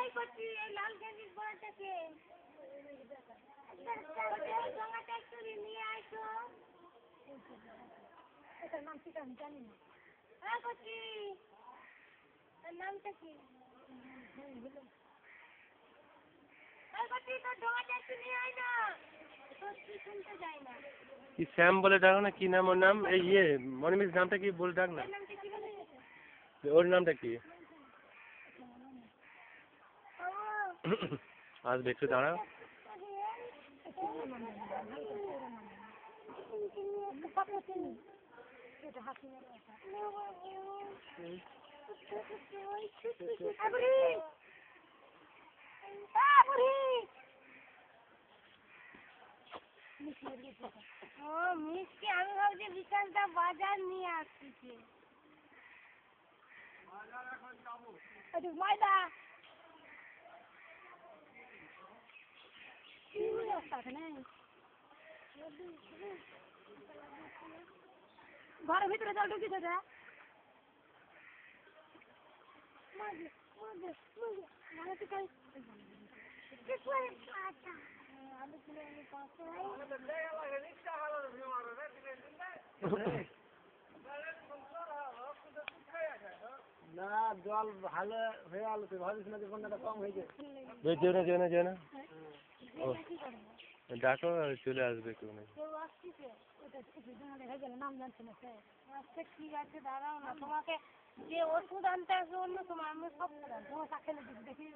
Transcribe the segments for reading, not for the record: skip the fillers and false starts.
এই করছি এই লাল গেঞ্জি পরেছে ডোঙাটা একটু নিয়ে আসো এটার নাম কি আমি জানি না হ্যাঁ করছি এর নামটা কি এই করছি তোর ডোঙাটা একটু নিয়ে আয় না তোর কি শুনতে যায় না কি শ্যাম বলে ডাকো না কি নাম ওর নাম এই ইয়ে মনিমিস নামটা কি বলে ডাক না ওর নামটা কি আসবে একটু দাঁড়াও মিষ্টি আমি ভাবছি বিকাশটা বাজার নিয়ে আসতেছে ময়দা ঘরের ভিতরে জল ঢুকিয়ে দেবে না জল ভালো হয়ে গেল তুই ভাবিস না যে বন্যাটা কম হয়েছে যেও না ও ডাকো চলে আসবে কেউ না নাম জানছি না আচ্ছা ঠিক আছে দাঁড়াও না তোমাকে যে ওষুধ আনতে আসবে অন্য সময় আমি সব তোমার সাক্ষে দেখি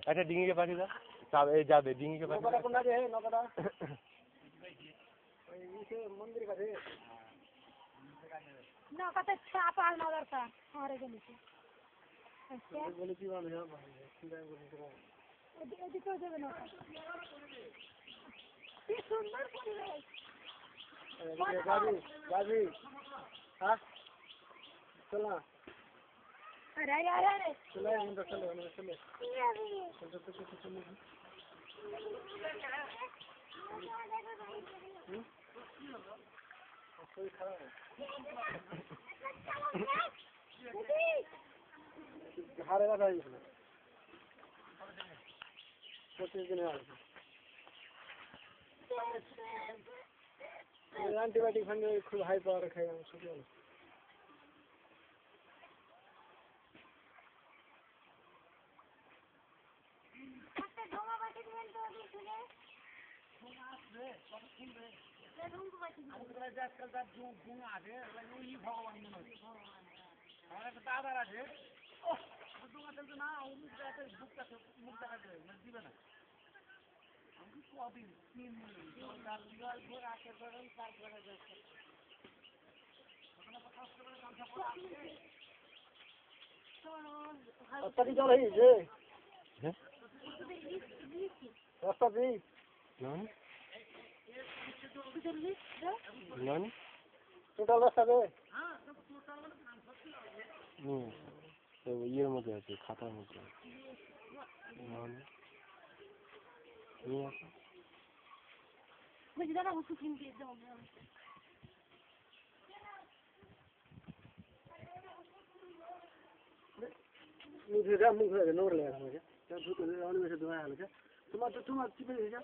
একটা ডিঙিকে পাঠিয়ে দাও যাবে ডিঙিকে পাঠিয়ে দাও মন্দির কাছে না কত চাপা না দরকার আমার গেছে বলেছি এদিকেও দেবে না কি সুন্দর পরিবেশ গাজি হ্যাঁ চল না अरे चलो चलो हारे का भाई दिन एंटीबायोटिक फंडे खूब हाई पावर खाएगा রাস্তা চল হয়েছে রাস্তা দিই টোটাল রাস্তা দে ইয়ের মধ্যে আছে খাতার মধ্যে বুঝি দাদা ওষুধ কিনতে দাও मुख नोर लगा मुझे में से दुआ हाल तुम्हार चिपे जा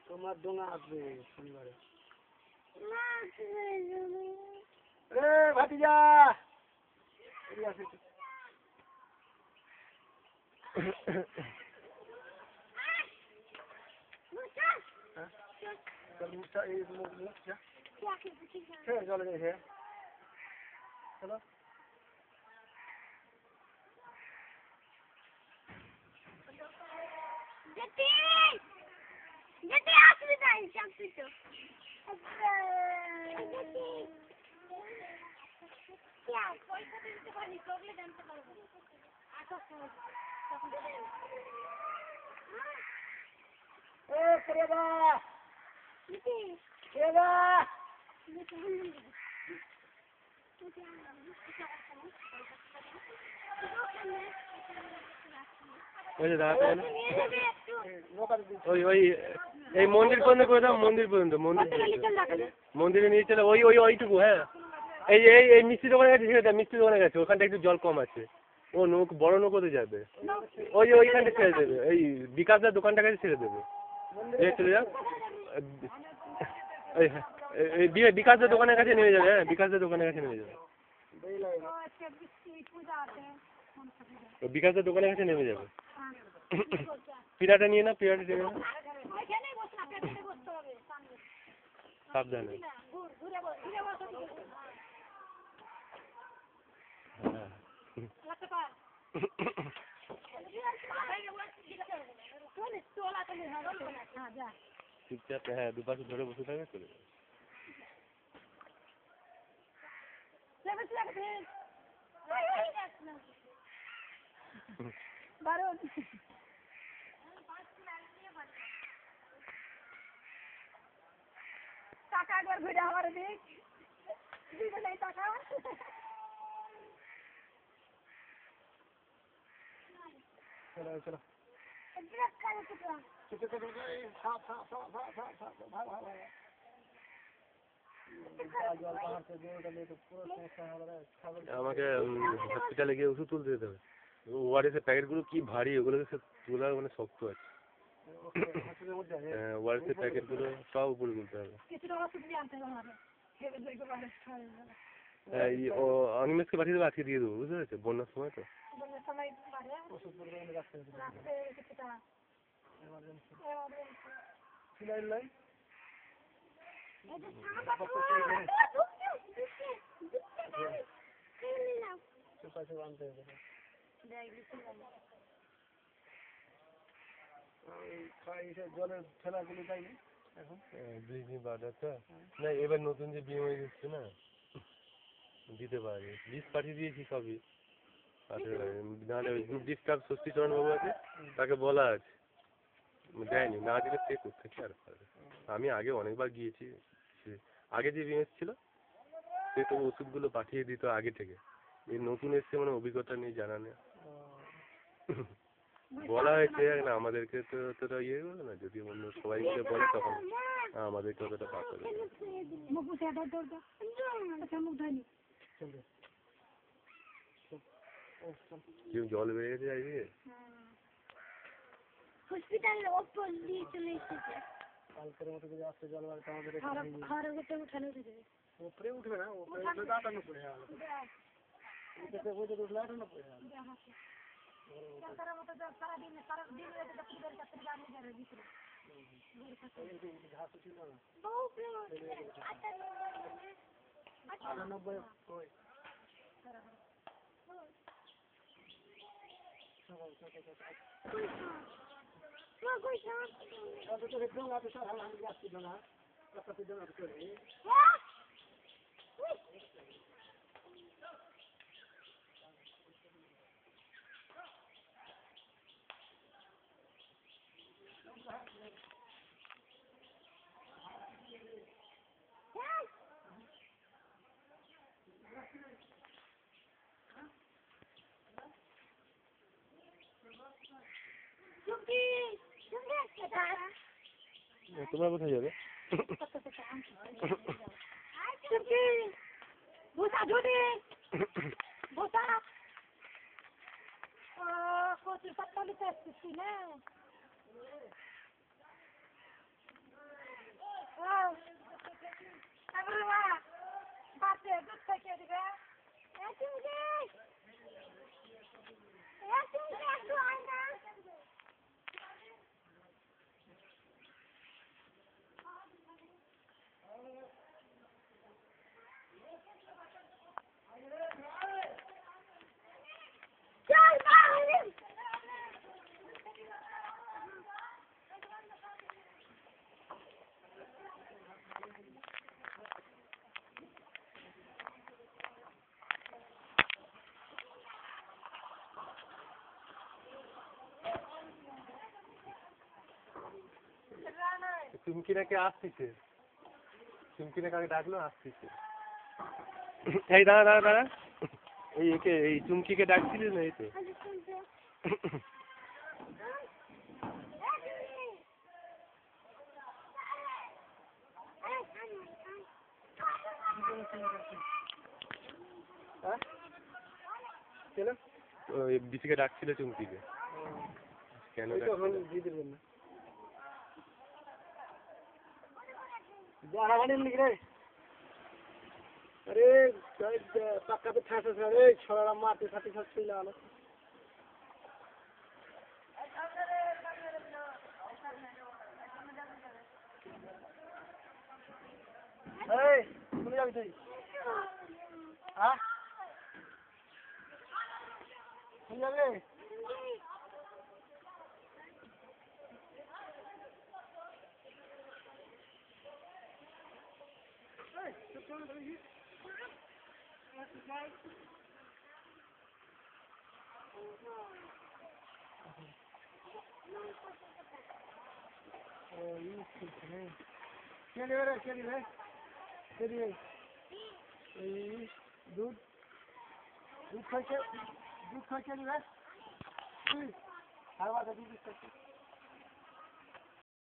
তোমার ডোঙা আসবে শনিবারে এ ভাতিজা चलो যেতে অসুবিধা সব কিছু পয়সা দিতে পারি চকলেট আনতে পারবো ওই যে দাঁড়াতে গেলে ওই ওই এই মন্দির পর্যন্ত করে দাও, মন্দির পর্যন্ত, মন্দিরে নিয়ে চলে ওই ওই ওইটুকু। হ্যাঁ, এই এই এই মিষ্টি দোকানের কাছে ছেড়ে দেয়, মিষ্টি দোকানের কাছে ওখানটা একটু জল কম আছে। ও নৌকো বড় নৌকোতে যাবে, ওই ওইখানটা ছেড়ে দেবে, এই বিকাশদার দোকানটার কাছে ছেড়ে দেবে। এই চলে যাও, এই বিকাশদার দোকানের কাছে নেমে যাবে। হ্যাঁ, বিকাশদার দোকানের কাছে নেমে যাবে, বিকাশদার দোকানের কাছে নেমে যাবে। পিড়াটা নিয়ে না, পিড়াটা নিয়ে না, সাবধানে। চুপচাপ, হ্যাঁ, দুপাশে ধরে বসে থাকবে, চলে যাবে। টাকা একবার ঘুরে আমার দিক দিবে নাই টাকা। চলো চলো আমাকে হসপিটালে গিয়ে ওষুধ তুলতে যেতে হবে। ওআরএসের প্যাকেটগুলো কি ভারী, ওগুলো তোলা মানে শক্ত আছে। হ্যাঁ, ওআরএসের প্যাকেটগুলো সব উপরে তুলতে হবে। হ্যাঁ, ও অনিমেষকে পাঠিয়ে দেবো, আজকে দিয়ে দেবো, বুঝতে পেরেছো? বন্যার সময় তো। জলের ঠেলাগুলো যায়নি এখন, ব্লিচিং পাউডারটা না, এবার নতুন যে বিএমআই এসছে না, দিতে পারে। লিস্ট পাঠিয়ে দিয়েছি সবই, নাহলে ওই গ্রুপ ডিস্টার্ব ষষ্ঠীচরণ বাবু আছে, তাকে বলা আছে, দেয়নি। না দিলে সে কোথেকে আর পারবে। আমি আগে অনেকবার গিয়েছি, আগে যে বিএমএস ছিল সে তো ওষুধগুলো পাঠিয়ে দিত আগে থেকে। এই নতুন এসছে মানে অভিজ্ঞতা নেই, জানা নেই। বলা হয়েছে না, আমাদেরকে তো অতটা ইয়ে করবে না, যদি অন্য সবাই মিলে বলে তখন আমাদেরকে অতটা পাতে হবে। কেউ জল বেড়ে গেছে চারিদিকে, হসপিটালের ওপর দিয়ে চলে এসেছে। কালকের মতো যদি আসতে জল বাড়ি আমাদের উপরে উঠবে না, উপরে উঠলে দাঁড়ানো পড়ে যাবে, উঠলে আটানো পড়ে যাবে। ঘাস ছিল না 98 তোমরা কোথায় যাবে? কচুর পাতা নিতে আসতেছি না, বাচ্চা দুধ থেকে দিবে। তুমি কি নাকি আসতেছে? চুমকিনে কাকে ডাকলো আসতেছে। এই দাঁড়া দাঁড়া দাঁড়া, এই একে এই চুমকিকে ডাকছিলিস না? এই তো হ্যাঁ কেন ওই বিসিকে ডাকছিল চুমকিকে। কেন ওই তো এখন ডাকছিল? দিয়ে দেবেন না जाना नहीं लिख रहे अरे पक्का तो ठासा से अरे छोरा मारते साथी साथ से ला लो ए सुन जा बिठाई हां सुन जा बे क्या ले रहा है क्या ले रहा है दूध दूध खा के ले रहा है हर बात दूध